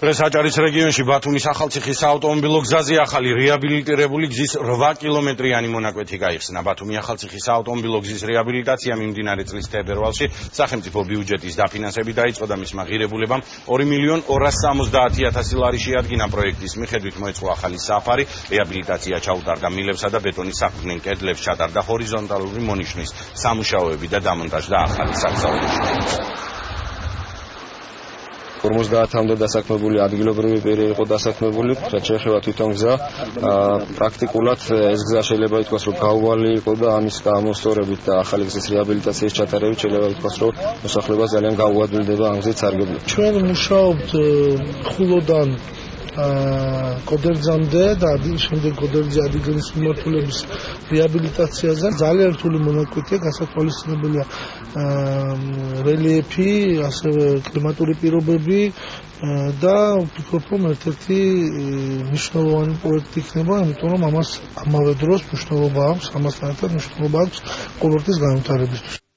დღეს აჭარის რეგიონში ბათუმის ახალციხის საავტომობილო გზაზე ახალი რეაბილიტირებული გზის 8 კილომეტრიანი მონაკვეთი გაიხსნა. ბათუმი ახალციხის საავტომობილო გზის რეაბილიტაცია მიმდინარე წლის თებერვალში სახელმწიფო ბიუჯეტის დაფინანსებით დაიწყო და მისმა ღირებულებამ 2.270.000 ლარი შეადგინა. პროექტის მიხედვით მოეწყო ახალი საფარი, რეაბილიტაცია ჩაუტარდა მილებსა და ბეტონის საყრდენ კედლებს, ჩატარდა ჰორიზონტალური მონიშნის სამუშაოები და დამონტაჟდა ახალი საგზაო ნიშნები. 50-მდე დასაქმებული ადგილობრივი პირი იყო დასაქმებული, რაც შეეხება თვითონ გზა. პრაქტიკულად ეს გზა შეიძლება ითქვას, რომ გაუვალი იყო და ამის გამოსწორებით და ახალი გზის რეაბილიტაციის ჩატარებით შეიძლება ითქვას, რომ მოსახლეობა ძალიან გაუადვილდება ამ გზის სარგებლობით. ჩვენ მუშაობთ ხულოდან კოდერძამდე და შემდეგ კოდერძი ადგილის მიმართულების რეაბილიტაციაზე. ძალიან რთული მონაკვეთია, გასათვალისწინებელია რელიეფი, ასევე კლიმატური პირობები და ვფიქრობ, რომ ერთ-ერთი მნიშვნელოვანი პროექტი იქნება, იმიტომ რომ ამას ამავე დროს მნიშვნელობა აქვს, ამასთან ერთად მნიშვნელობა აქვს კურორტის განვითარებისთვის.